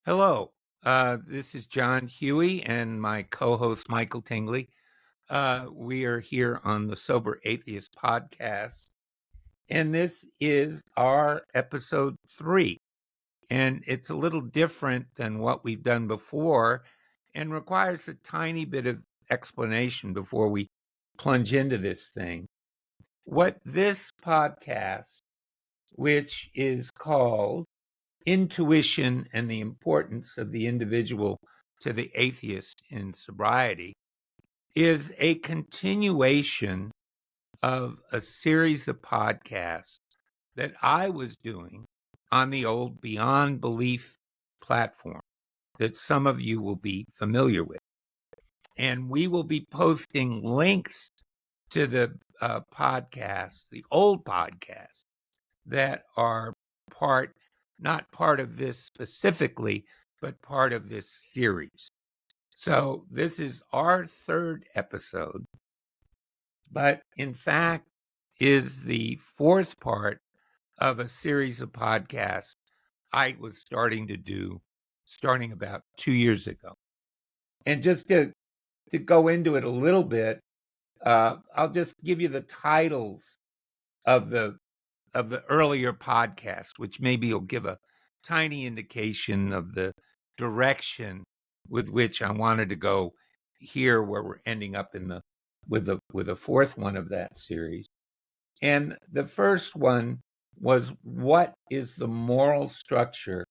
Hello, this is John Huey and my co-host Michael Tingley. We are here on the Sober Atheist podcast, and this is our episode 3. And it's a little different than what we've done before and requires a tiny bit of explanation before we plunge into this thing. What this podcast, which is called Intuition and the Importance of the Individual to the Atheist in Sobriety, is a continuation of a series of podcasts that I was doing on the old Beyond Belief platform that some of you will be familiar with. And we will be posting links to the podcasts, the old podcasts that are not part of this specifically, but part of this series. So this is our third episode, but in fact is the fourth part of a series of podcasts I was starting to do starting about 2 years ago. And just to go into it a little bit, I'll just give you the titles of the earlier podcast, which maybe will give a tiny indication of the direction with which I wanted to go here, where we're ending up in with the fourth one of that series. And the first one was, what is the moral structure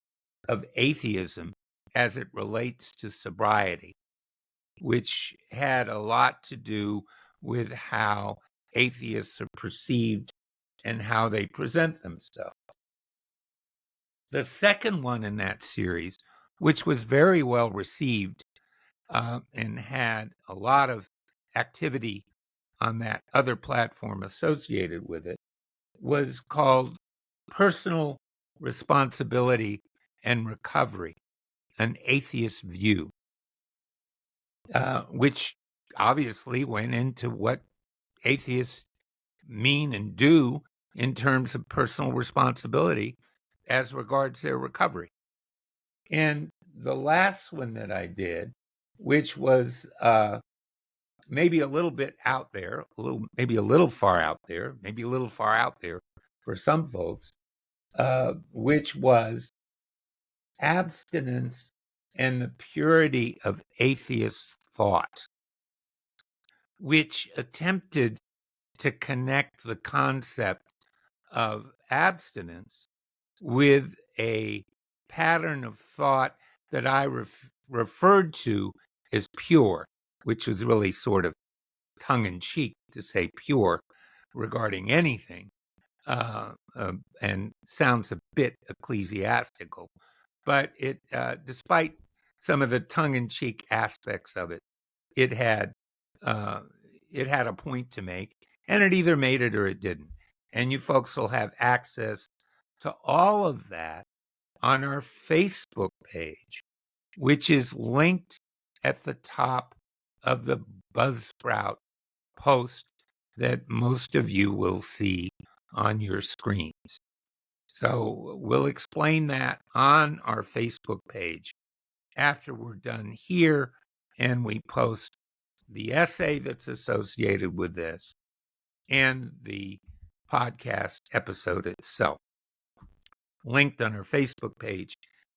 of atheism as it relates to sobriety, which had a lot to do with how atheists are perceived and how they present themselves. The second one in that series, which was very well received and had a lot of activity on that other platform associated with it, was called Personal Responsibility and Recovery, an Atheist View, which obviously went into what atheists mean and do in terms of personal responsibility as regards their recovery. And the last one that I did, which was maybe a little bit out there, maybe a little far out there, maybe a little far out there for some folks, which was abstinence and the purity of atheist thought, which attempted to connect the concept of abstinence with a pattern of thought that I referred to as pure, which was really sort of tongue-in-cheek to say pure regarding anything, and sounds a bit ecclesiastical. But it, despite some of the tongue-in-cheek aspects of it, it had a point to make, and it either made it or it didn't. And you folks will have access to all of that on our Facebook page, which is linked at the top of the Buzzsprout post that most of you will see on your screens. So we'll explain that on our Facebook page after we're done here, and we post the essay that's associated with this and the podcast episode itself, linked on our Facebook page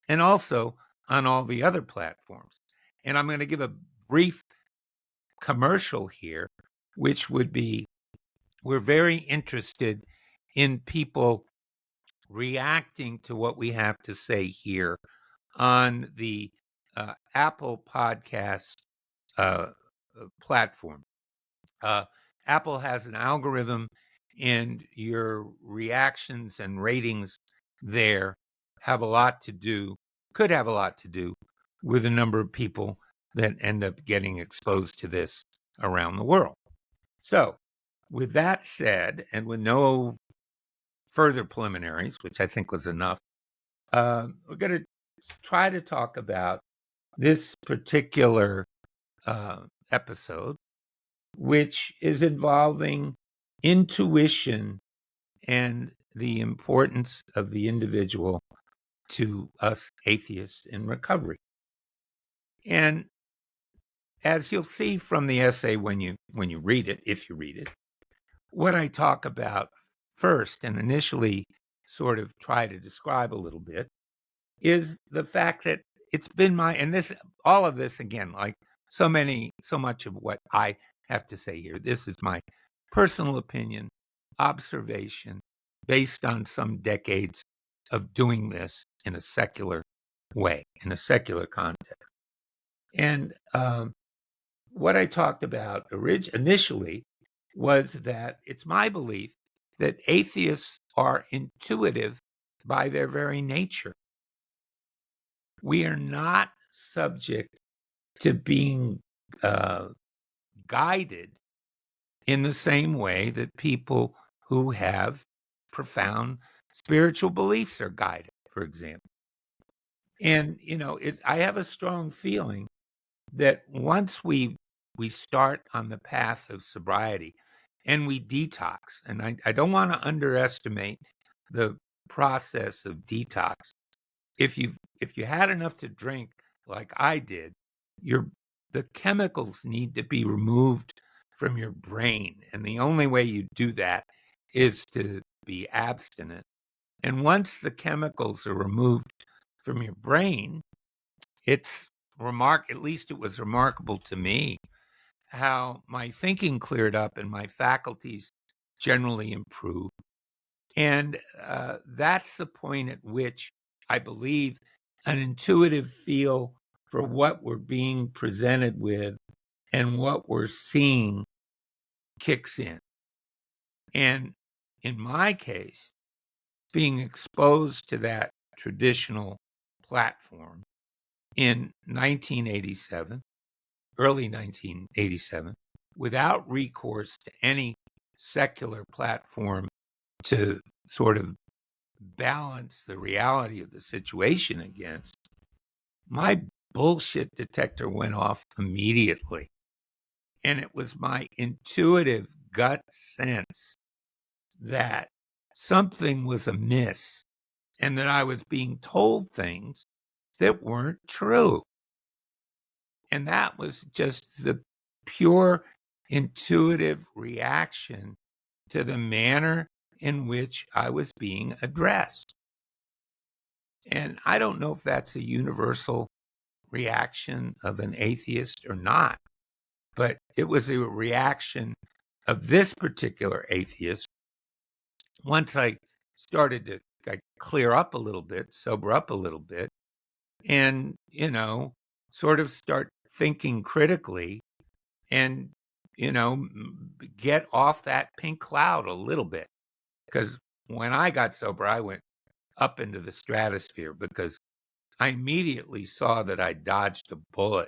and also on all the other platforms. And I'm going to give a brief commercial here, which would be, we're very interested in people reacting to what we have to say here on the Apple Podcast platform. Apple has an algorithm, and your reactions and ratings there could have a lot to do with the number of people that end up getting exposed to this around the world. So, with that said, and with no further preliminaries, which I think was enough, we're going to try to talk about this particular episode, which is involving intuition and the importance of the individual to us atheists in recovery. And as you'll see from the essay when you read it, if you read it, what I talk about first and initially sort of try to describe a little bit is the fact that it's been and this, all of this again, like so much of what I have to say here, this is my personal opinion, observation, based on some decades of doing this in a secular way, in a secular context. And what I talked about initially was that it's my belief that atheists are intuitive by their very nature. We are not subject to being guided in the same way that people who have profound spiritual beliefs are guided, for example. And, I have a strong feeling that once we start on the path of sobriety and we detox, and I don't want to underestimate the process of detox. If you had enough to drink like I did, the chemicals need to be removed from your brain, and the only way you do that is to be abstinent. And once the chemicals are removed from your brain, it's at least it was remarkable to me how my thinking cleared up and my faculties generally improved. And that's the point at which I believe an intuitive feel for what we're being presented with and what we're seeing kicks in. And in my case, being exposed to that traditional platform in 1987, early 1987, without recourse to any secular platform to sort of balance the reality of the situation against, my bullshit detector went off immediately. And it was my intuitive gut sense that something was amiss and that I was being told things that weren't true. And that was just the pure intuitive reaction to the manner in which I was being addressed. And I don't know if that's a universal reaction of an atheist or not, but it was a reaction of this particular atheist. Once I started to clear up a little bit, sober up a little bit, and, sort of start thinking critically and, get off that pink cloud a little bit. Because when I got sober, I went up into the stratosphere because I immediately saw that I dodged a bullet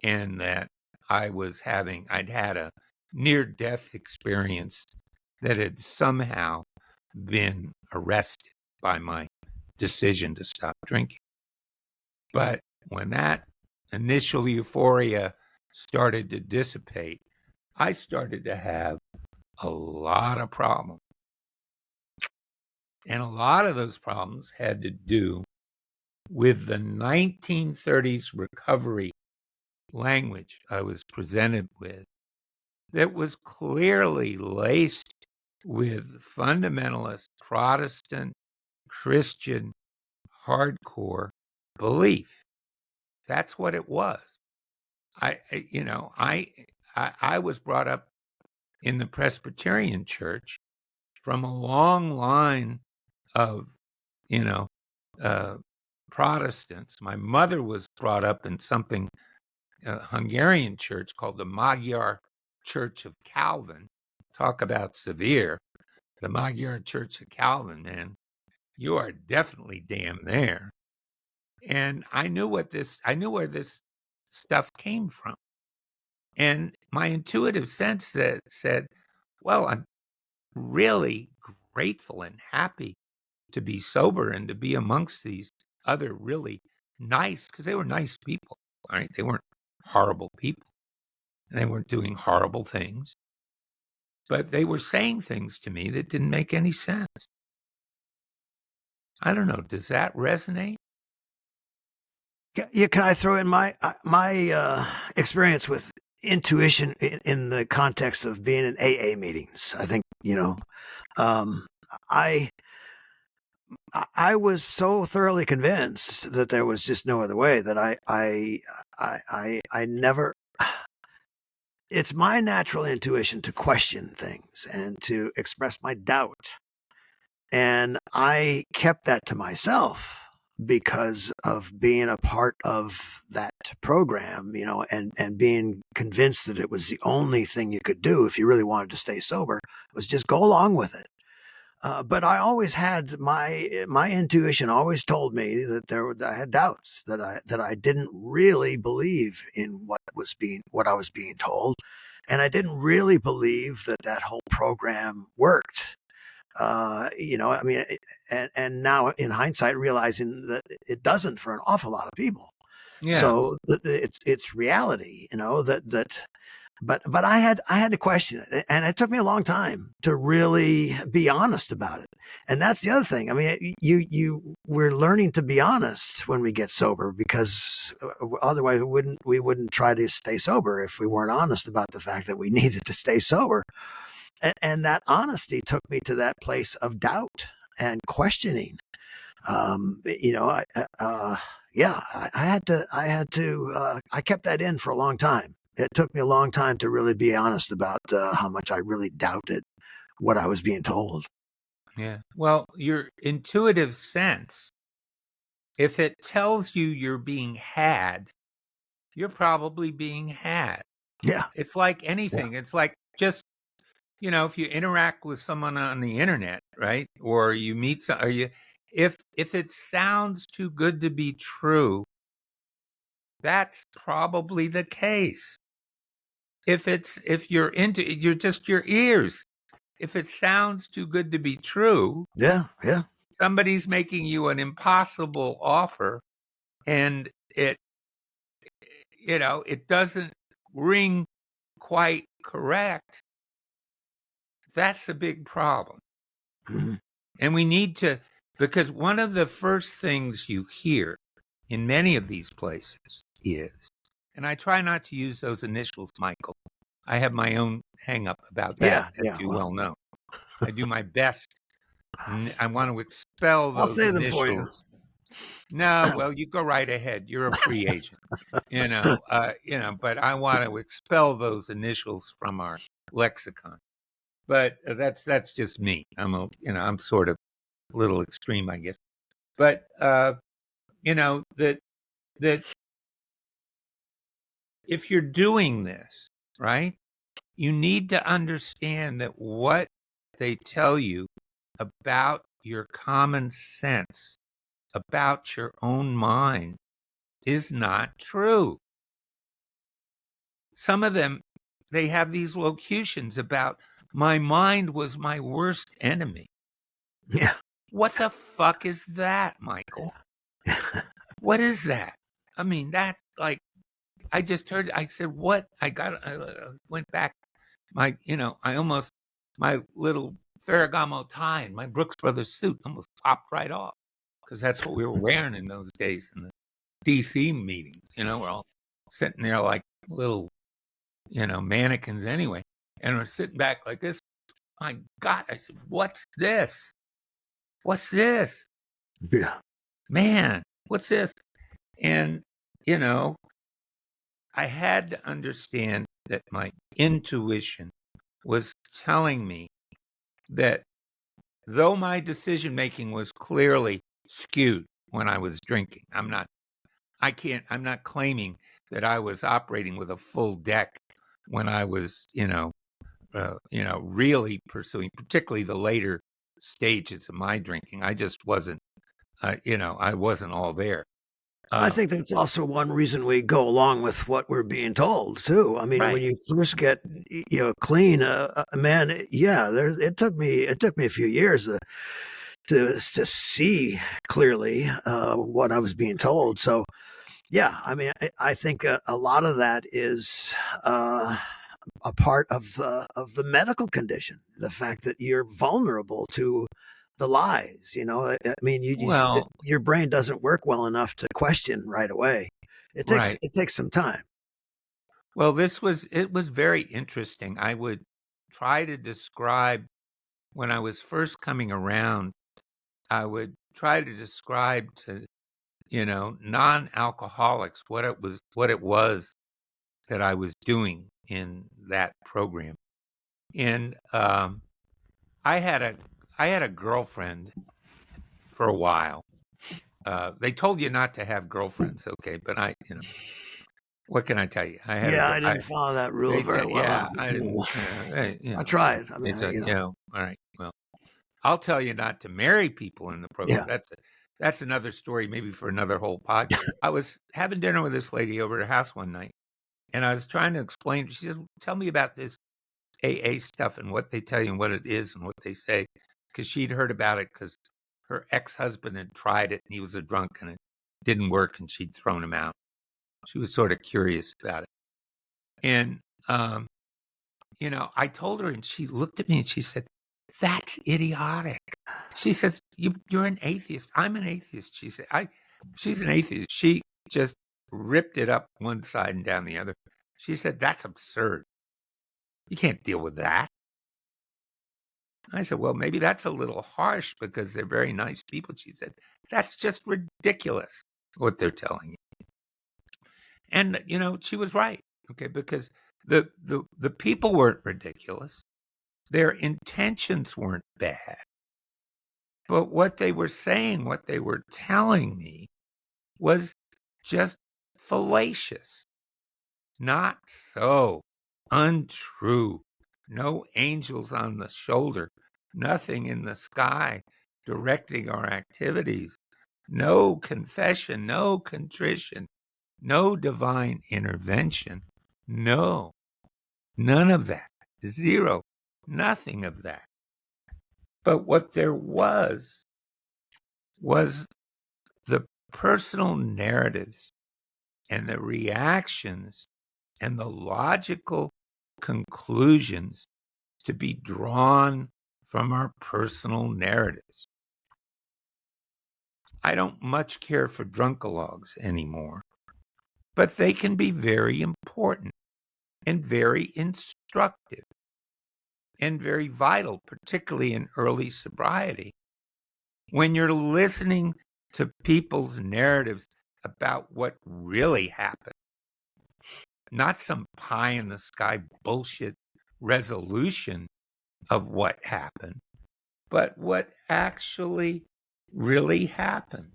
and that I'd had a near-death experience that had somehow been arrested by my decision to stop drinking. But when that initial euphoria started to dissipate, I started to have a lot of problems. And a lot of those problems had to do with the 1930s recovery language I was presented with that was clearly laced with fundamentalist Protestant Christian hardcore belief. That's what it was. I was brought up in the Presbyterian Church from a long line of, you know, uh, Protestants. My mother was brought up in something Hungarian church called the Magyar Church of Calvin. Talk about severe. The Magyar Church of Calvin, man, you are definitely damn there. And I knew where this stuff came from. And my intuitive sense said, well, I'm really grateful and happy to be sober and to be amongst these other really nice, because they were nice people, right? They weren't horrible people. And they weren't doing horrible things. But they were saying things to me that didn't make any sense. I don't know. Does that resonate? Yeah, can I throw in my experience with intuition in the context of being in AA meetings? I think um, I I was so thoroughly convinced that there was just no other way that I never. It's my natural intuition to question things and to express my doubt, and I kept that to myself because of being a part of that program, and being convinced that it was the only thing you could do if you really wanted to stay sober was just go along with it. But I always had my intuition always told me that I had doubts, that I didn't really believe in what I was being told, and I didn't really believe that whole program worked. I mean, and now in hindsight, realizing that it doesn't for an awful lot of people. Yeah. So it's reality, that but I had to question it, and it took me a long time to really be honest about it. And that's the other thing. I mean, we're learning to be honest when we get sober, because otherwise we wouldn't try to stay sober if we weren't honest about the fact that we needed to stay sober. And that honesty took me to that place of doubt and questioning. Yeah, I kept that in for a long time. It took me a long time to really be honest about how much I really doubted what I was being told. Yeah. Well, your intuitive sense, if it tells you you're being had, you're probably being had. Yeah, It's like yeah, anything. It's like just, if you interact with someone on the internet, right? Or you meet some, or if it sounds too good to be true, that's probably the case. If you're just your ears. If it sounds too good to be true, yeah, yeah. somebody's making you an impossible offer, and it doesn't ring quite correct. That's a big problem. Mhm. And we need to, because one of the first things you hear in many of these places is, and I try not to use those initials, Michael. I have my own hang up about that, Yeah, as yeah. you Well, well know. I do my best. I want to expel I'll those say them for you. initials. No, well, you go right ahead. You're a free agent, but I want to expel those initials from our lexicon. But that's just me. I'm sort of a little extreme, I guess. But that if you're doing this, right, you need to understand that what they tell you about your common sense, about your own mind, is not true. Some of them, they have these locutions about my mind was my worst enemy. Yeah, What the fuck is that, Michael? yeah. What is that? I mean, that's like, I just heard, I said, what? I went back. My little Ferragamo tie and my Brooks Brothers suit almost popped right off, because that's what we were wearing in those days in the DC meetings. We're all sitting there like little, mannequins anyway. And we're sitting back like this. My God, I said, what's this? What's this? Yeah. Man, what's this? And, you know, I had to understand that my intuition was telling me that though my decision making was clearly skewed when I was drinking, I'm not claiming that I was operating with a full deck when I was, really pursuing, particularly the later stages of my drinking. I just wasn't, I wasn't all there. I Uh, think that's also one reason we go along with what we're being told too. I mean, when right. you first get clean, man, yeah, it took me a few years to see clearly what I was being told. So yeah, I mean, I think a lot of that is a part of the medical condition, the fact that you're vulnerable to the lies. I mean, Well, your brain doesn't work well enough to question right away. right. It takes some time. Well, it was very interesting. I would try to describe when I was first coming around, I would try to describe to, non-alcoholics what it was that I was doing in that program. And I had a I had a girlfriend for a while. They told you not to have girlfriends, okay? But what can I tell you? I had a Yeah, girl. I didn't follow that rule very well. Yeah, I didn't. I tried. I mean, It's all right. Well, I'll tell you not to marry people in the program. yeah. That's another story, maybe for another whole pod. I was having dinner with this lady over at her house one night, and I was trying to explain. She said, "Tell me about this AA stuff and what they tell you and what it is and what they say," because she'd heard about it because her ex-husband had tried it and he was a drunk and it didn't work and she'd thrown him out. She was sort of curious about it, and I told her, and she looked at me and she said, "That's idiotic." She says, "You're an atheist. I'm an atheist." She said, She's an atheist. She just ripped it up one side and down the other. She said, "That's absurd. You can't deal with that." I said, "Well, maybe that's a little harsh because they're very nice people." She said, "That's just ridiculous what they're telling you." And she was right. Okay, because the people weren't ridiculous. Their intentions weren't bad. But what they were saying, what they were telling me was just fallacious, not so untrue. No angels on the shoulder, nothing in the sky directing our activities, no confession, no contrition, no divine intervention. No, none of that. Zero, nothing of that. But what there was the personal narratives and the reactions and the logical conclusions to be drawn from our personal narratives. I don't much care for drunkalogs anymore, but they can be very important and very instructive and very vital, particularly in early sobriety. When you're listening to people's narratives about what really happened, not some pie in the sky bullshit resolution of what happened, but what actually really happened.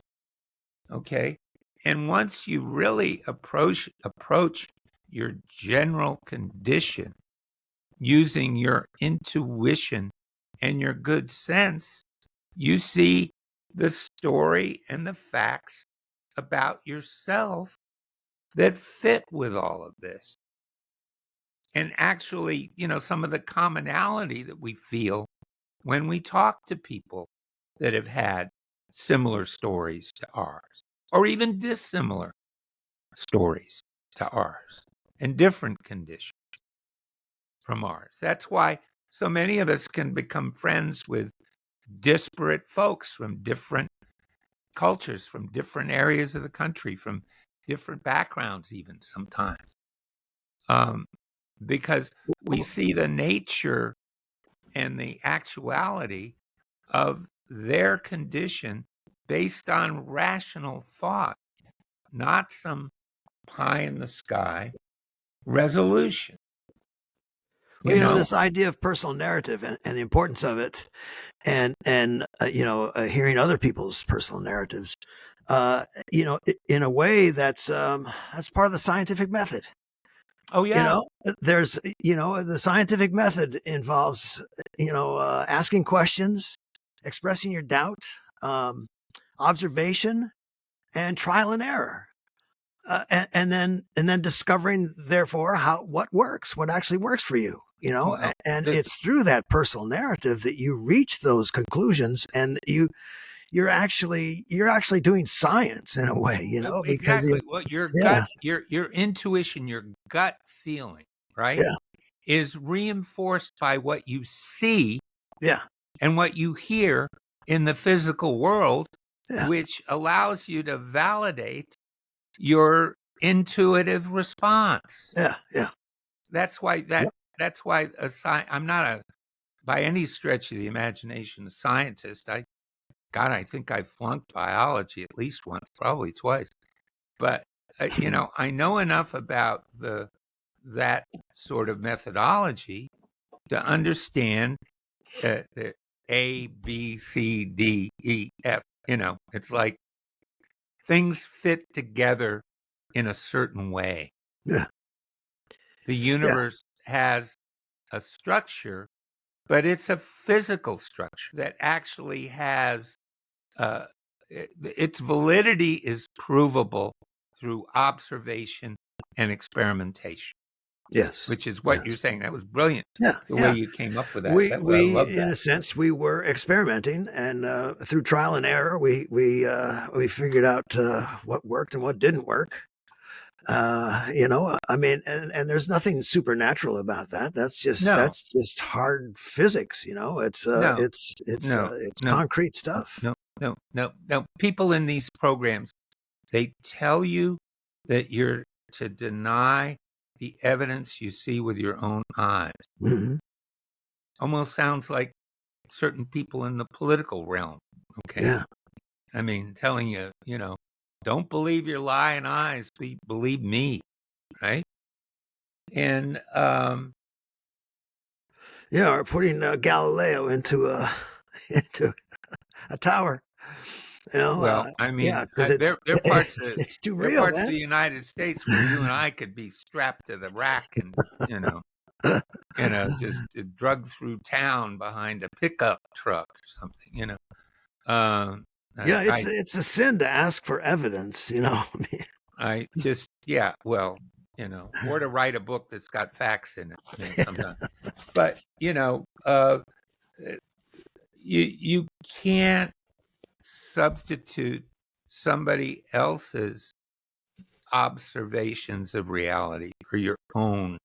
Okay. And once you really approach your general condition using your intuition and your good sense, you see the story and the facts about yourself that fit with all of this. And actually, some of the commonality that we feel when we talk to people that have had similar stories to ours, or even dissimilar stories to ours, and different conditions from ours. That's why so many of us can become friends with disparate folks from different cultures, from different areas of the country, from different backgrounds, even sometimes. Because we see the nature and the actuality of their condition based on rational thought, not some pie in the sky resolution. Well, this idea of personal narrative and the importance of it, and hearing other people's personal narratives, in a way that's part of the scientific method. Oh yeah. There's the scientific method involves asking questions, expressing your doubt, observation, and trial and error. And then discovering therefore what works, what actually works for you, Well, and it's through that personal narrative that you reach those conclusions, and you're actually doing science in a way, because exactly. Well, your yeah, gut, your intuition, your gut feeling, right, yeah, is reinforced by what you see yeah, and what you hear in the physical world, Yeah. which allows you to validate your intuitive response. Yeah. Yeah. That's why Yep. that's why I'm not a by any stretch of the imagination a scientist. I think I flunked biology at least once, probably twice. But I know enough about that sort of methodology to understand the A, B, C, D, E, F. It's like things fit together in a certain way. Yeah. The Yeah. universe has a structure, but it's a physical structure that actually has its validity is provable through observation and experimentation, Yes. which is what you're Yes. saying. That was brilliant. Yeah. The way Yeah. you came up with that. I We love in that. a sense we were experimenting, and through trial and error we figured out what worked and what didn't work. I mean, and there's nothing supernatural about that. No, That's just hard physics. no, no, It's no, concrete stuff. no, no. People in these programs, they tell you that you're to deny the evidence you see with your own eyes. Hmm. Almost sounds like certain people in the political realm. Okay. Yeah. I mean, telling you, don't believe your lying eyes, believe me, right? And Yeah. Or putting Galileo into a into a tower. well, I Yeah, mean, because it's there are parts of it's too there are real, parts of man. the United States where you and I could be strapped to the rack and you know, just drugged through town behind a pickup truck or something. Um, Yeah, I it's a sin to ask for evidence. I just yeah, well, or to write a book that's got facts in it, sometimes. But you can't substitute somebody else's observations of reality for your own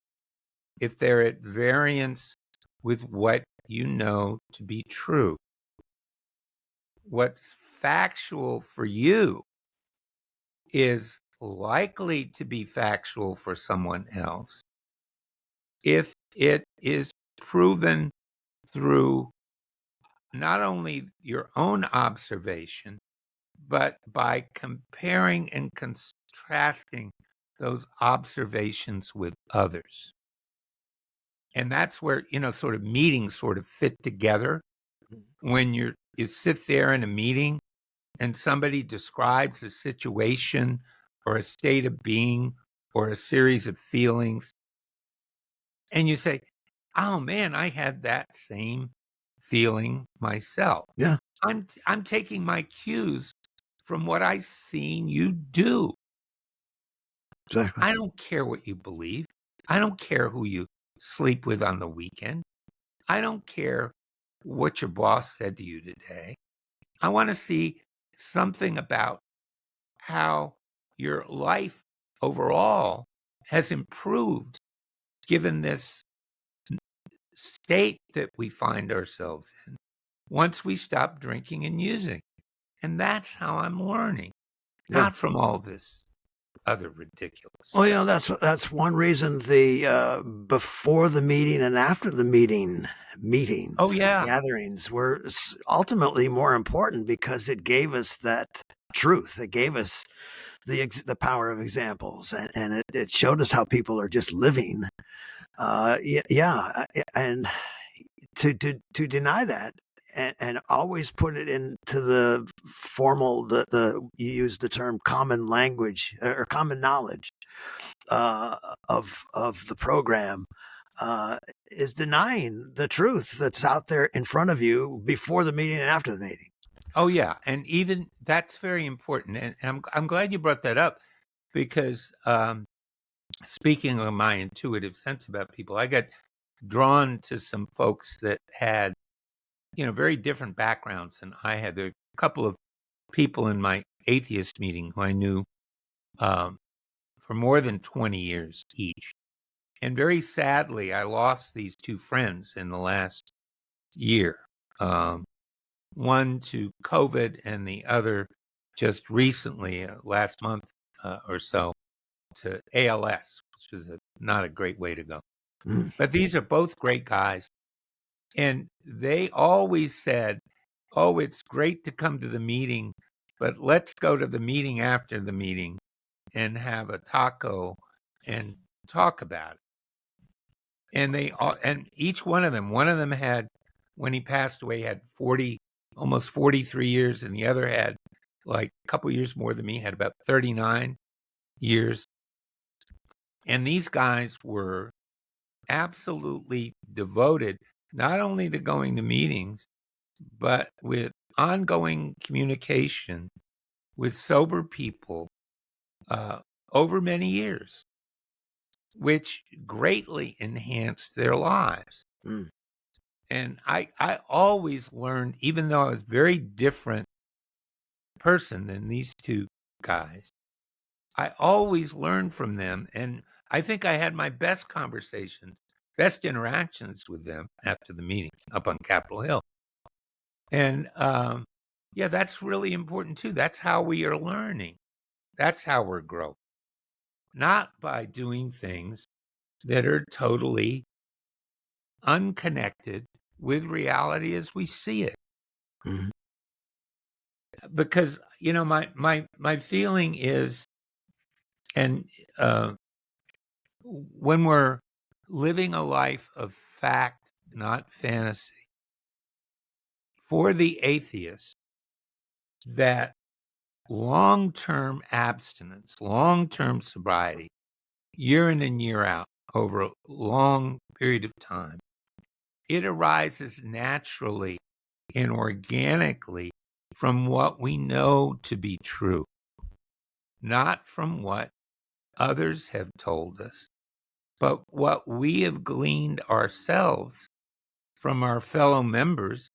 if they're at variance with what you know to be true. What's factual for you is likely to be factual for someone else if it is proven through not only your own observation, but by comparing and contrasting those observations with others. And that's where, sort of meetings sort of fit together. When you sit there in a meeting and somebody describes a situation or a state of being or a series of feelings, and you say, "Oh man, I had that same feeling myself." Yeah, I'm taking my cues from what I've seen you do. exactly. I don't care what you believe. I don't care who you sleep with on the weekend. I don't care what your boss said to you today. I want to see something about how your life overall has improved given this state that we find ourselves in once we stop drinking and using. And that's how I'm learning, Yeah. not from all this other ridiculous Well, stuff. that's one reason the before the meeting and after the Oh, meetings and yeah. gatherings were ultimately more important because it gave us that truth. It gave us the power of examples, and it showed us how people are just living. Yeah, and to deny that and always put it into the formal the you use the term common language or common knowledge uh, of the program is denying the truth that's out there in front of you before the meeting and after the meeting. Oh, yeah. And even that's very important. And I'm glad you brought that up because speaking of my intuitive sense about people, I got drawn to some folks that had, very different backgrounds than I had. There were a couple of people in my atheist meeting who I knew um, for more than 20 years each. And very sadly, I lost these two friends in the last year. Um, one to COVID and the other just recently, last month or so, to ALS, which is not a great way to go. Mm. But these are both great guys. And they always said, oh, it's great to come to the meeting, but let's go to the meeting after the meeting and have a taco and talk about it. And they all, and each one of them had, when he passed away, had almost 43 years, and the other had like a couple years more than me, had about 39 years. And these guys were absolutely devoted not only to going to meetings, but with ongoing communication with sober people uh, over many years, which greatly enhanced their lives. Mm. And I always learned, even though I was a very different person than these two guys, I always learned from them. And I think I had my best conversations, best interactions with them after the meeting up on Capitol Hill. And yeah, that's really important too. That's how we are learning. That's how we're growing. Not by doing things that are totally unconnected with reality as we see it. Mm. Because, my feeling is, and when we're living a life of fact, not fantasy, for the atheist, that long-term abstinence, long-term sobriety, year in and year out, over a long period of time, it arises naturally and organically from what we know to be true, not from what others have told us, but what we have gleaned ourselves from our fellow members,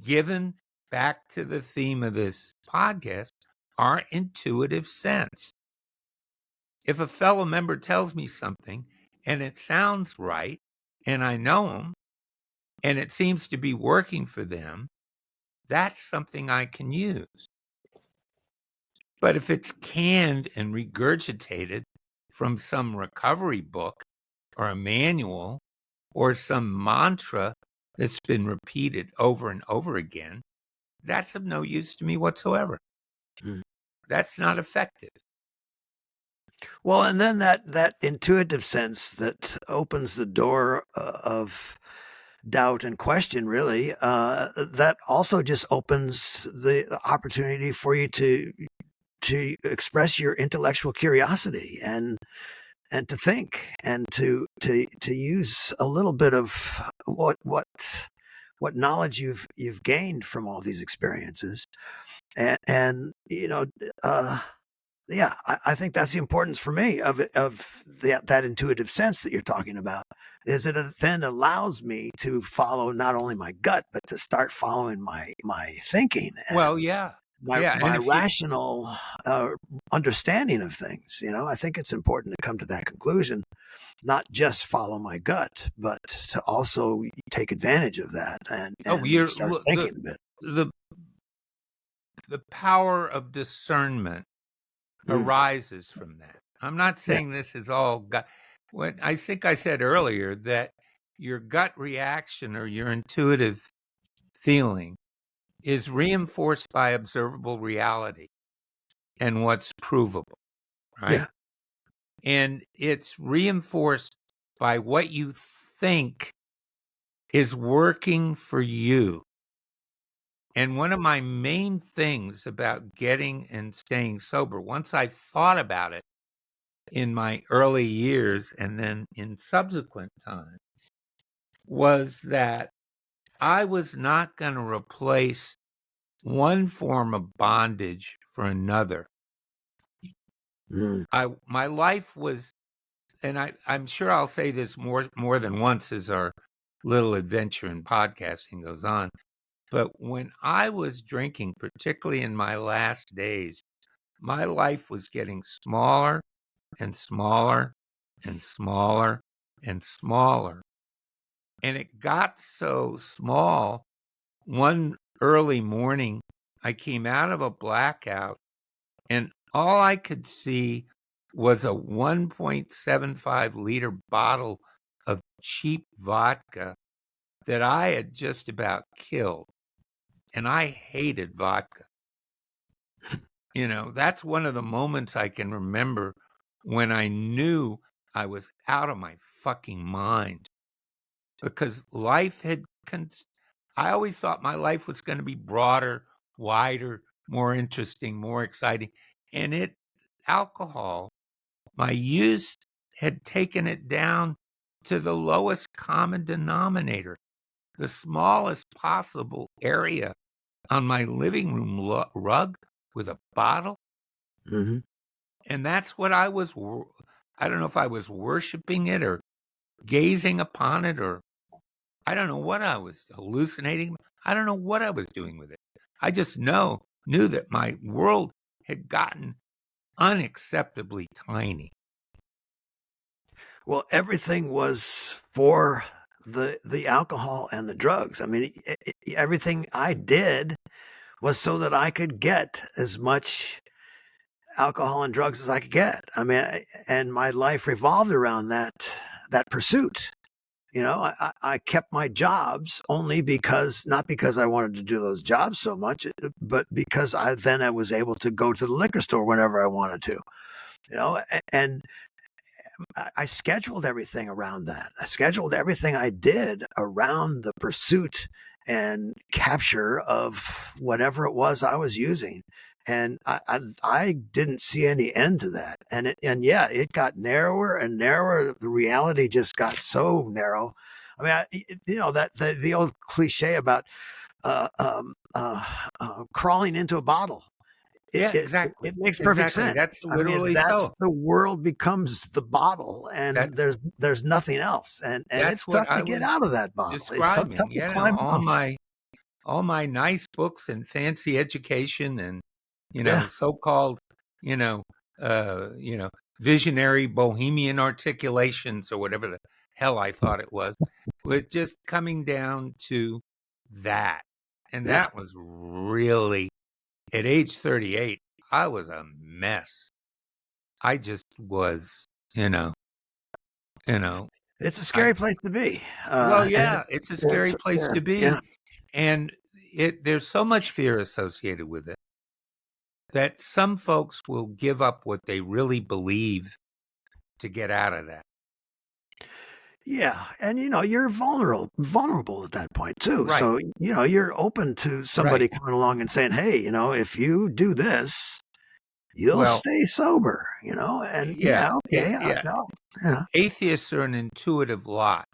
given back to the theme of this podcast, our intuitive sense. If a fellow member tells me something and it sounds right, and I know them, and it seems to be working for them, that's something I can use. But if it's canned and regurgitated from some recovery book or a manual or some mantra that's been repeated over and over again, that's of no use to me whatsoever. Mm. That's not effective. Well, and then that intuitive sense that opens the door of doubt and question, really, that also just opens the opportunity for you to express your intellectual curiosity and to think and to use a little bit of what knowledge you've gained from all these experiences and yeah, I think that's the importance for me of that intuitive sense that you're talking about. Is it then allows me to follow not only my gut, but to start following my thinking Well, and yeah. my Yeah. And my if you, rational understanding of things. I think it's important to come to that conclusion, not just follow my gut, but to also take advantage of that oh, and start thinking a bit. the, the power of discernment Mm. arises from that. I'm not Yeah. saying this is all gut. What I think I said earlier, that your gut reaction or your intuitive feeling is reinforced by observable reality and what's provable, right? Yeah. And it's reinforced by what you think is working for you. And one of my main things about getting and staying sober, once I thought about it in my early years and then in subsequent time, was that I was not going to replace one form of bondage for another. Mm. My life was, and I'm sure I'll say this more than once as our little adventure in podcasting goes on. But when I was drinking, particularly in my last days, my life was getting smaller and smaller and smaller and smaller. And it got so small, one early morning, I came out of a blackout, and all I could see was a 1.75 liter bottle of cheap vodka that I had just about killed. And I hated vodka. You know, that's one of the moments I can remember when I knew I was out of my fucking mind, because life had I always thought my life was going to be broader, wider, more interesting, more exciting. And alcohol, my use had taken it down to the lowest common denominator, the smallest possible area on my living room rug with a bottle. Mm-hmm. And that's what I don't know if I was worshiping it or gazing upon it, or I don't know what I was hallucinating. I don't know what I was doing with it. I just knew that my world had gotten unacceptably tiny. Well, everything was for the alcohol and the drugs. I mean, everything I did was so that I could get as much alcohol and drugs as I could get. I mean, and my life revolved around that pursuit. You know, I kept my jobs only because, not because I wanted to do those jobs so much, but because I was able to go to the liquor store whenever I wanted to. You know, and I scheduled everything around that. I scheduled everything I did around the pursuit and capture of whatever it was I was using. And I didn't see any end to that. And yeah, it got narrower and narrower. The reality just got so narrow. I mean, you know, that the old cliche about uh, um, uh, crawling into a bottle. It, Yeah, it exactly. it makes perfect Exactly. sense. That's I mean, literally that's so. the world becomes the bottle, and That's there's nothing else, and that's it's what tough to I get was out of that bottle. It's so describing. tough to You know, climb out. all my nice books and fancy education and, Yeah, so-called, you know, you know, visionary bohemian articulations or whatever the hell I thought it was just coming down to that. And yeah. that was really, at age 38, I was a mess. I just was, you know, you know, It's a I scary place to be. well, And yeah, it's a scary place yeah, to yeah, be. And there's so much fear associated with it that some folks will give up what they really believe to get out of that. yeah. And you know, you're vulnerable at that point too. Right. So you know, you're open to Right. somebody coming along and saying, "Hey, you know, if you do this, you'll Well, stay sober." You know, and yeah, yeah, okay, yeah. yeah, Atheists are an intuitive lot,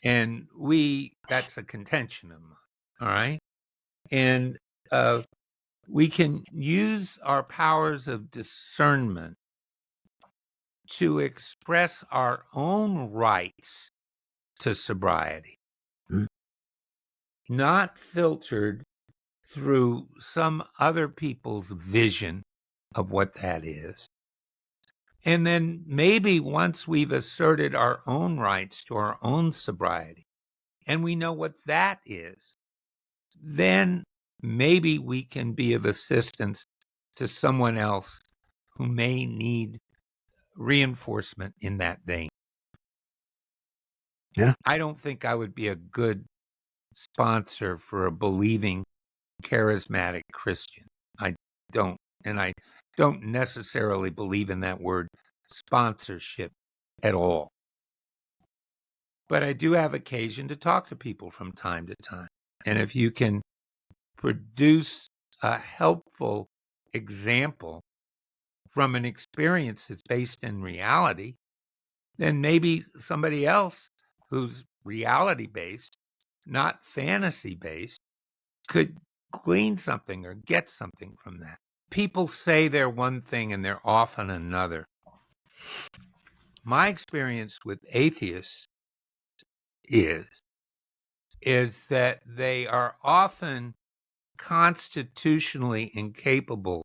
and that's a contention of mine. All right. And uh, we can use our powers of discernment to express our own rights to sobriety, mm, not filtered through some other people's vision of what that is. And then maybe once we've asserted our own rights to our own sobriety and we know what that is, then maybe we can be of assistance to someone else who may need reinforcement in that vein. yeah. I don't think I would be a good sponsor for a believing charismatic Christian. I don't. And I don't necessarily believe in that word sponsorship at all. But I do have occasion to talk to people from time to time. And if you can produce a helpful example from an experience that's based in reality, then maybe somebody else who's reality based, not fantasy based, could glean something or get something from that. People say they're one thing and they're often another. My experience with atheists is that they are often constitutionally incapable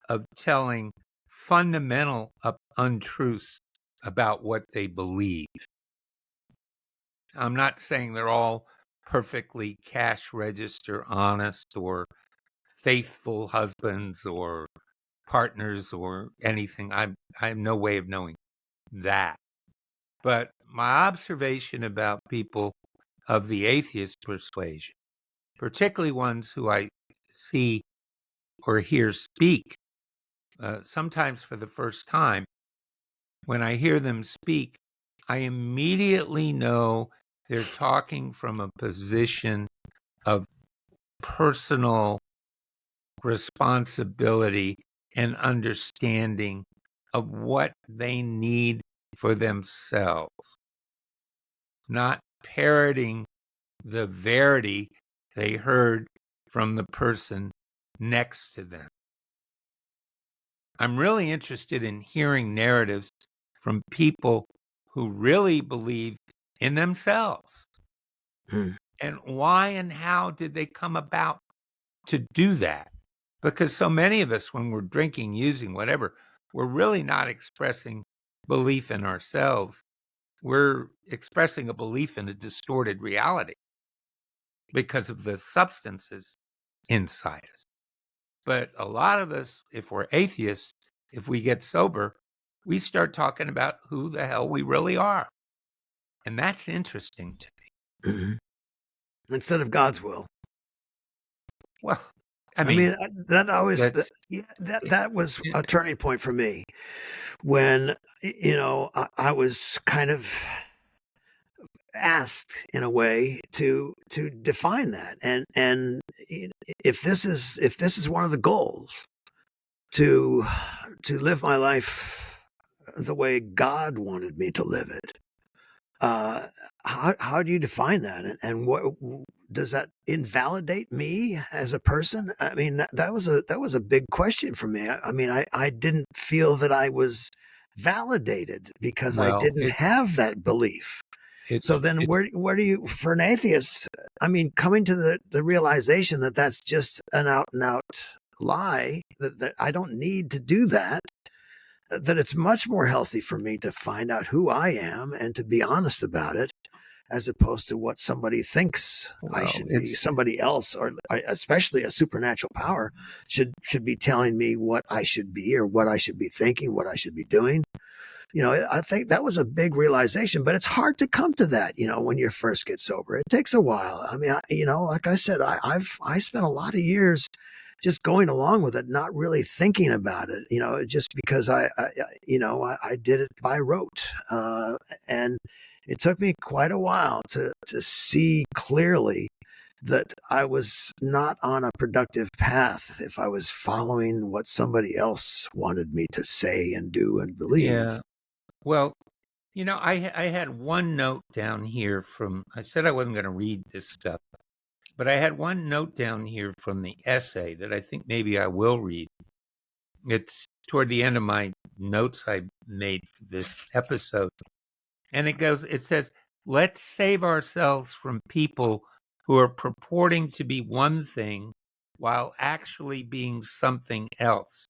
of telling fundamental untruths about what they believe. I'm not saying they're all perfectly cash register honest or faithful husbands or partners or anything. I have no way of knowing that. But my observation about people of the atheist persuasion, particularly ones who I see or hear speak, sometimes for the first time, when I hear them speak, I immediately know they're talking from a position of personal responsibility and understanding of what they need for themselves, not parroting the verity they heard from the person next to them. I'm really interested in hearing narratives from people who really believe in themselves. And why and how did they come about to do that? Because so many of us, when we're drinking, using, whatever, we're really not expressing belief in ourselves. We're expressing a belief in a distorted reality because of the substances inside us. But a lot of us, if we're atheists, if we get sober, we start talking about who the hell we really are. And that's interesting to me. Mm-hmm. Instead of God's will. Well, I mean that always that was a turning point for me when I was kind of asked in a way to define that, and if this is one of the goals to live my life the way God wanted me to live it, how do you define that, and what does that invalidate me as a person? I mean, that was a big question for me. I mean, I didn't feel that I was validated because I didn't have that belief. So then where do you, for an atheist, I mean, coming to the realization that that's just an out and out lie, that I don't need to do that, that it's much more healthy for me to find out who I am and to be honest about it, as opposed to what somebody thinks I should be. Somebody else, or especially a supernatural power, should be telling me what I should be or what I should be thinking, what I should be doing. I think that was a big realization, but it's hard to come to that, when you first get sober. It takes a while. I mean, like I said, I spent a lot of years just going along with it, not really thinking about it, just because I did it by rote. And it took me quite a while to see clearly that I was not on a productive path if I was following what somebody else wanted me to say and do and believe. Yeah. Well, I had one note down here I said I wasn't going to read this stuff, but I had one note down here from the essay that I think maybe I will read. It's toward the end of my notes I made for this episode. And it says, let's save ourselves from people who are purporting to be one thing while actually being something else.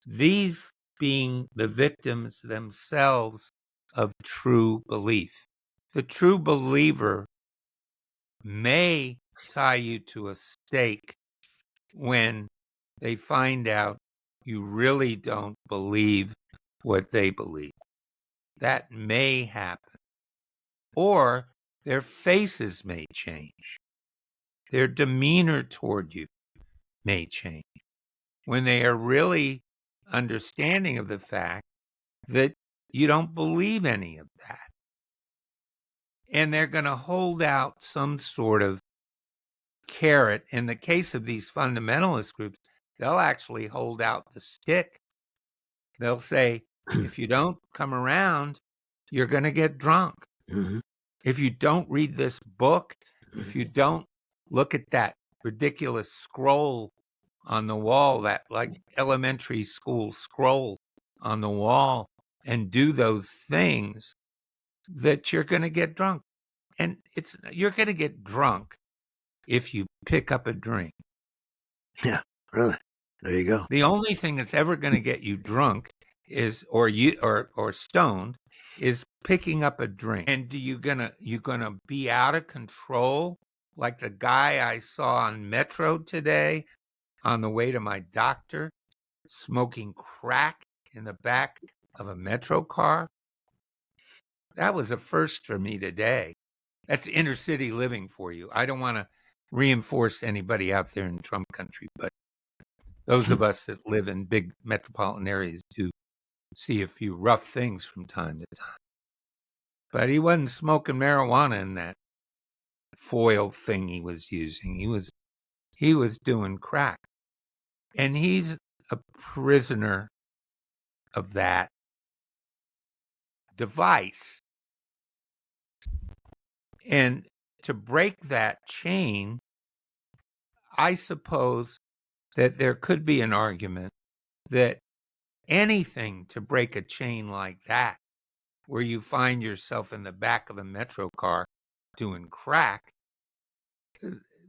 These being the victims themselves of true belief. The true believer may tie you to a stake when they find out you really don't believe what they believe. That may happen. Or their faces may change. Their demeanor toward you may change when they are really understanding of the fact that you don't believe any of that. And they're going to hold out some sort of carrot. In the case of these fundamentalist groups, they'll actually hold out the stick. They'll say, if you don't come around, you're going to get drunk. Mm-hmm. If you don't read this book, if you don't look at that ridiculous scroll on the wall, that like elementary school scroll on the wall, and do those things, that you're going to get drunk. And you're going to get drunk if you pick up a drink. Yeah, really. There you go. The only thing that's ever going to get you drunk or stoned is picking up a drink. And you gonna be out of control like the guy I saw on Metro today on the way to my doctor, smoking crack in the back of a Metro car. That was a first for me today. That's inner city living for you. I don't want to reinforce anybody out there in Trump country, but those of us that live in big metropolitan areas do see a few rough things from time to time. But he wasn't smoking marijuana in that foil thing he was using. He was doing crack. And he's a prisoner of that device. And to break that chain, I suppose that there could be an argument that anything to break a chain like that, where you find yourself in the back of a Metro car doing crack,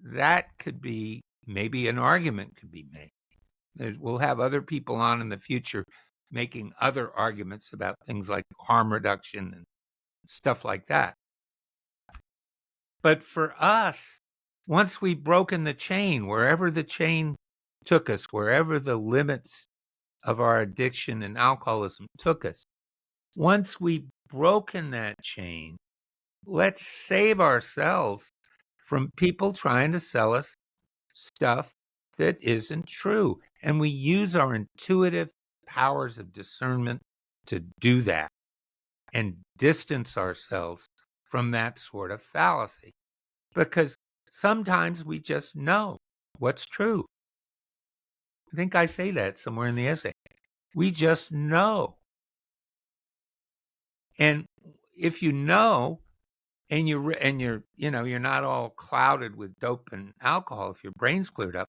that could be, maybe an argument could be made. We'll have other people on in the future making other arguments about things like harm reduction and stuff like that. But for us, once we've broken the chain, wherever the chain took us, wherever the limits of our addiction and alcoholism took us, once we've broken that chain, let's save ourselves from people trying to sell us stuff that isn't true. And we use our intuitive powers of discernment to do that and distance ourselves from that sort of fallacy. Because sometimes we just know what's true. I think I say that somewhere in the essay. We just know. And if you know, and you're not all clouded with dope and alcohol, if your brain's cleared up,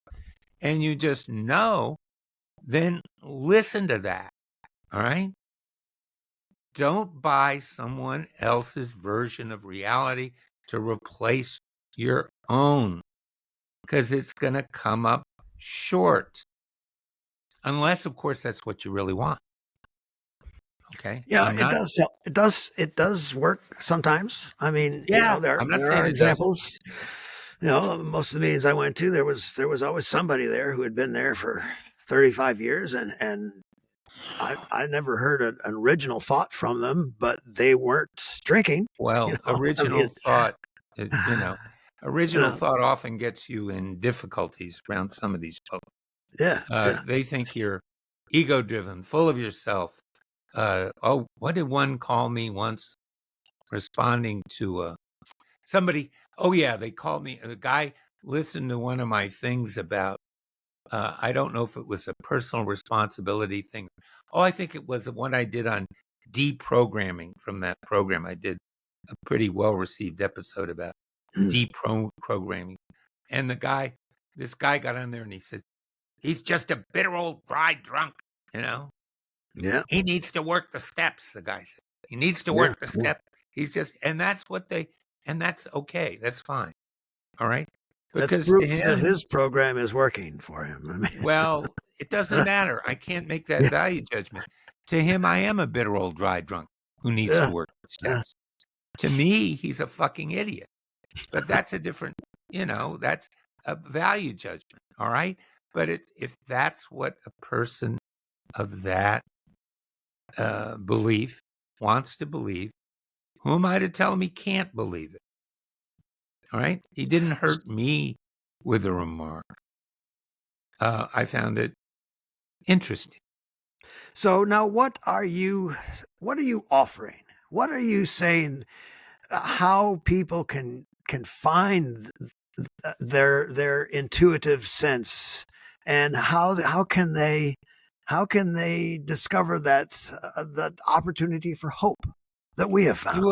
and you just know, then listen to that. All right? Don't buy someone else's version of reality to replace your own, because it's going to come up short. Unless, of course, that's what you really want. Okay? Yeah, it does help. It does work sometimes. I mean, Yeah, there I'm not there saying are it doesn't. examples. Most of the meetings I went to, there was always somebody there who had been there for 35 years, and I never heard an original thought from them, but they weren't drinking. Well, I mean, original thought, you original know, thought often gets you in difficulties around some of these folks. yeah, yeah. They think you're ego-driven, full of yourself. What did one call me once responding to somebody? Oh, yeah, they called me. The guy listened to one of my things about, I don't know if it was a personal responsibility thing. Oh, I think it was the one I did on deprogramming from that program. I did a pretty well-received episode about deprogramming. And this guy got on there and he said, he's just a bitter old dry drunk, you know? Yeah, He needs to work the steps, the guy said. He needs to yeah, work the yeah. steps. And that's okay. That's fine. All right? That's Because to proof that him, his program is working for him. I mean, well, it doesn't matter. I can't make that yeah, value judgment. To him, I am a bitter old dry drunk who needs yeah, to work the yeah. steps. To me, he's a fucking idiot. But that's a different, that's a value judgment. All right? But if that's what a person of that belief wants to believe, who am I to tell him he can't believe it? All right? He didn't hurt me with a remark. I found it interesting. So now, what are you offering? What are you saying? How people can find their intuitive sense, and how can they discover that opportunity for hope that we have found?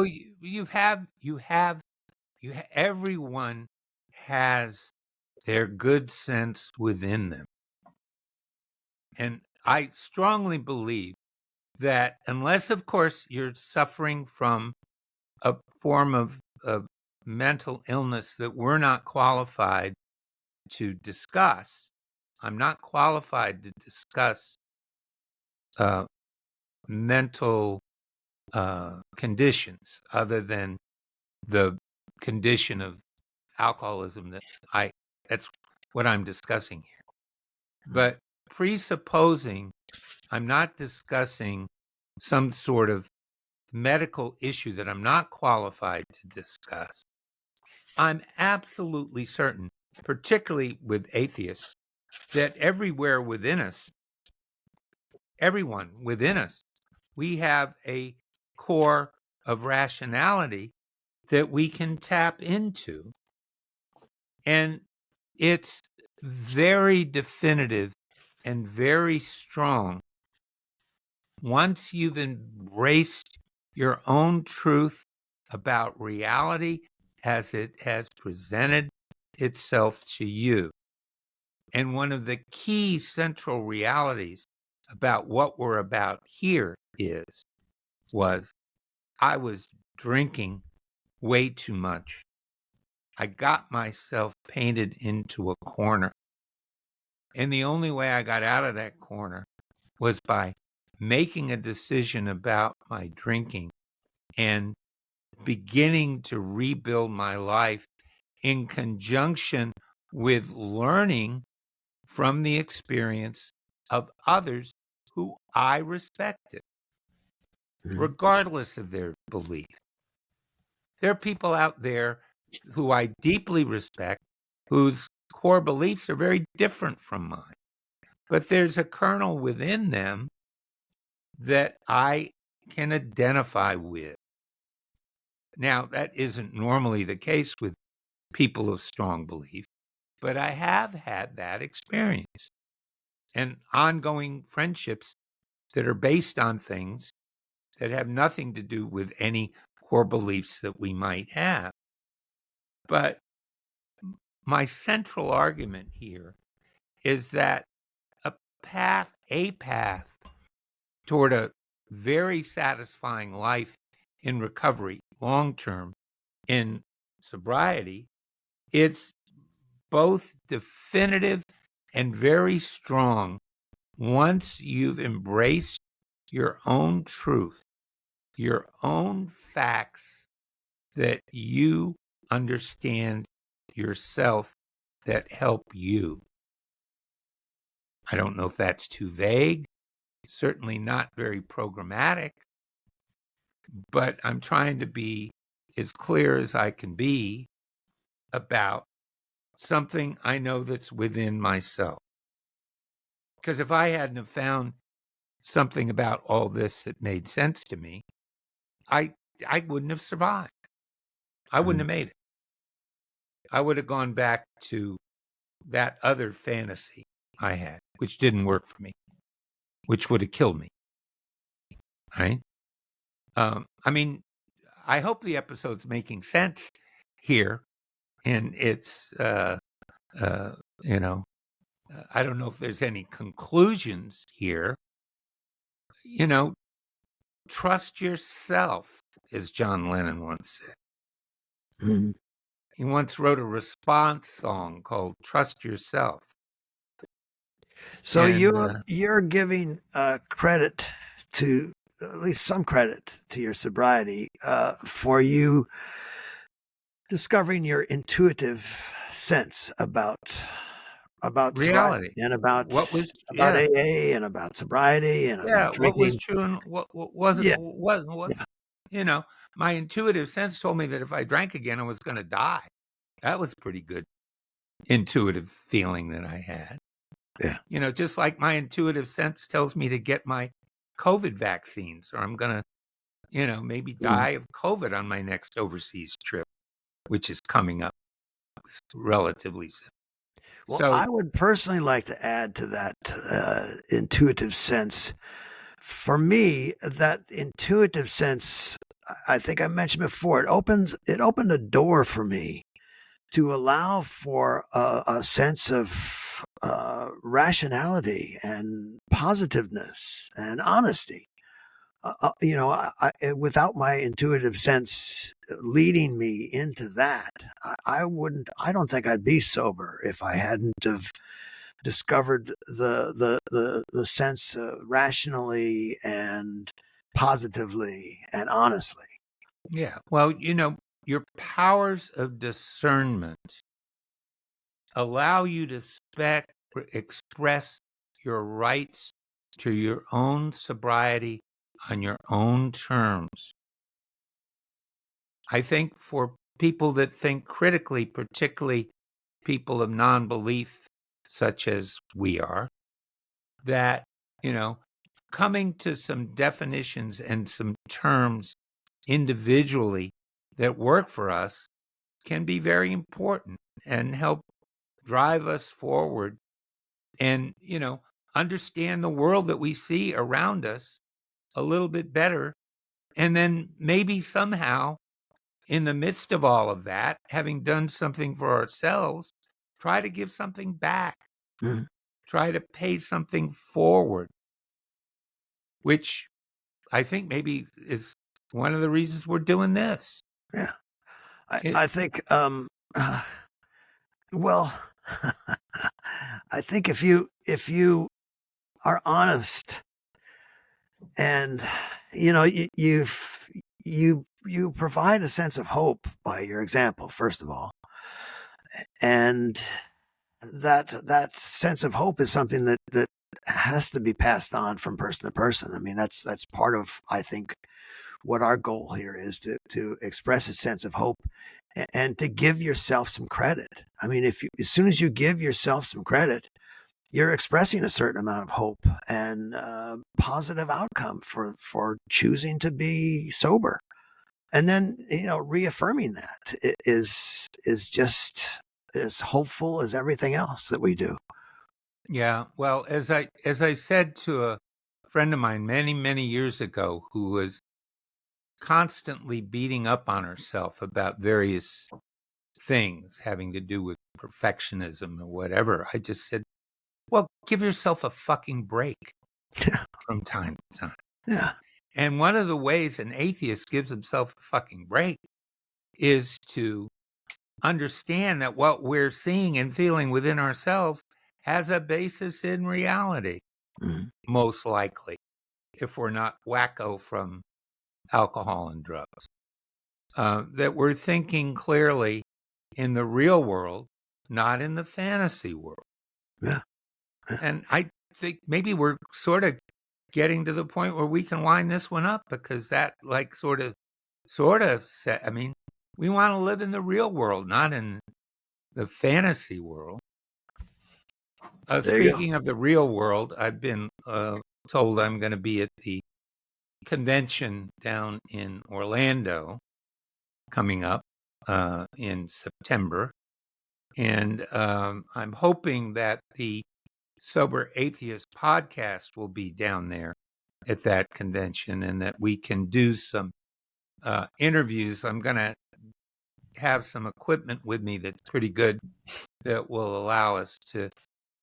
Everyone has their good sense within them. And I strongly believe that unless, of course, you're suffering from a form of mental illness that we're not qualified to discuss, I'm not qualified to discuss uh, mental conditions other than the condition of alcoholism that's what I'm discussing here. But presupposing I'm not discussing some sort of medical issue that I'm not qualified to discuss, I'm absolutely certain, particularly with atheists, that everywhere within us, everyone within us, we have a core of rationality that we can tap into. And it's very definitive and very strong once you've embraced your own truth about reality as it has presented itself to you. And one of the key central realities about what we're about here was I was drinking way too much. I got myself painted into a corner. And the only way I got out of that corner was by making a decision about my drinking and beginning to rebuild my life in conjunction with learning from the experience of others who I respected, regardless of their belief. There are people out there who I deeply respect, whose core beliefs are very different from mine. But there's a kernel within them that I can identify with. Now, that isn't normally the case with people of strong belief, but I have had that experience and ongoing friendships that are based on things that have nothing to do with any core beliefs that we might have. But my central argument here is that a path toward a very satisfying life in recovery, long term, in sobriety, it's both definitive and very strong once you've embraced your own truth, your own facts that you understand yourself that help you. I don't know if that's too vague, certainly not very programmatic, but I'm trying to be as clear as I can be about something I know that's within myself. Because if I hadn't have found something about all this that made sense to me, I wouldn't have survived. I wouldn't have made it. I would have gone back to that other fantasy I had, which didn't work for me, which would have killed me. Right? I mean, I hope the episode's making sense here, and it's, you know, I don't know if there's any conclusions here. You know, trust yourself, as John Lennon once said. Mm-hmm. He once wrote a response song called "Trust Yourself." So And, you're giving credit to, at least some credit to, your sobriety for you discovering your intuitive sense about sobriety reality, and what was, about yeah, AA and about sobriety and about what was drinking. true and what wasn't, Yeah, was, yeah, you know, my intuitive sense told me that if I drank again, I was going to die. That was pretty good intuitive feeling that I had. yeah. You know, just like my intuitive sense tells me to get my COVID vaccines, or I'm going to, you know, maybe die of COVID on my next overseas trip, which is coming up relatively soon. Well, So, I would personally like to add to that intuitive sense. For me, that intuitive sense, I think I mentioned before, it opened a door for me to allow for a sense of rationality and positiveness and honesty. Without my intuitive sense leading me into that, I don't think I'd be sober if I hadn't have discovered the sense rationally and positively and honestly. yeah, well, you know, your powers of discernment allow you to express your rights to your own sobriety on your own terms. I think for people that think critically, particularly people of non-belief, such as we are, that, coming to some definitions and some terms individually that work for us can be very important and help drive us forward and, understand the world that we see around us a little bit better. And then maybe somehow, in the midst of all of that, having done something for ourselves, try to give something back, Mhm. try to pay something forward, which I think maybe is one of the reasons we're doing this. Yeah. It, I think, well, I think if you are honest and you provide a sense of hope by your example, first of all, and that sense of hope is something that has to be passed on from person to person. I mean, that's part of, I think, what our goal here is to express a sense of hope and to give yourself some credit. I mean, as soon as you give yourself some credit, you're expressing a certain amount of hope and positive outcome for choosing to be sober. And then, reaffirming that is just as hopeful as everything else that we do. yeah. Well, as I said to a friend of mine many, many years ago, who was constantly beating up on herself about various things having to do with perfectionism or whatever, I just said, well, give yourself a fucking break Yeah. from time to time. Yeah. And one of the ways an atheist gives himself a fucking break is to understand that what we're seeing and feeling within ourselves has a basis in reality, Mhm. most likely, if we're not wacko from alcohol and drugs. That we're thinking clearly in the real world, not in the fantasy world. Yeah. Yeah. And I think maybe we're sort of getting to the point where we can wind this one up, because that, like, sort of said, I mean, we want to live in the real world, not in the fantasy world. There you go. Speaking of the real world, I've been told I'm going to be at the convention down in Orlando coming up in September. And I'm hoping that the Sober Atheist podcast will be down there at that convention and that we can do some interviews. I'm going to have some equipment with me that's pretty good that will allow us to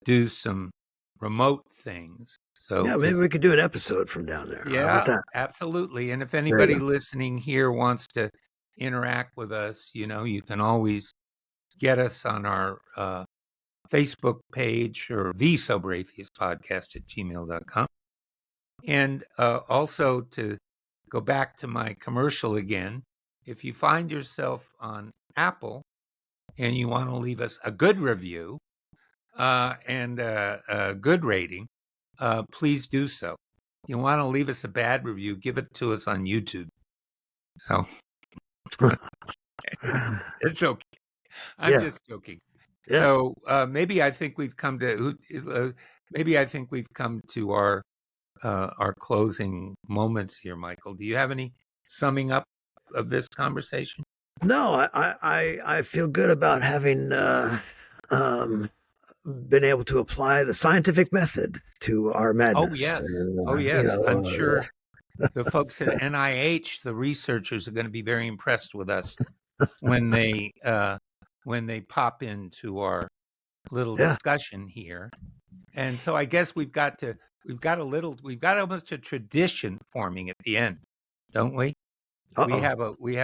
do some remote things. So Yeah, maybe we could do an episode from down there. How about yeah, that? absolutely. And if There you anybody go. listening here wants to interact with us, you can always get us on our Facebook page, or the Sober Atheist Podcast at gmail.com. And also, to go back to my commercial again, if you find yourself on Apple and you want to leave us a good review and a good rating, please do so. You want to leave us a bad review, give it to us on YouTube. So it's okay. I'm Yeah. just joking. Yeah. So maybe I think we've come to our closing moments here, Michael. Do you have any summing up of this conversation? No, I feel good about having um, been able to apply the scientific method to our Oh madness. yes, And, oh yes. I'm sure the folks at NIH, the researchers, are going to be very impressed with us when they pop into our little yeah. discussion here. And so I guess we've got almost a tradition forming at the end, don't we? We Uh-oh. have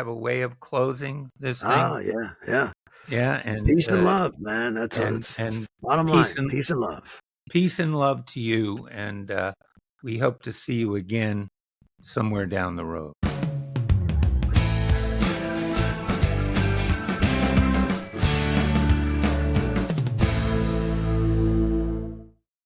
a way of closing this thing. Oh, yeah. Yeah. Yeah, and Peace and love, man. That's what and it's bottom peace line. and Peace and love. peace and love to you, and we hope to see you again somewhere down the road.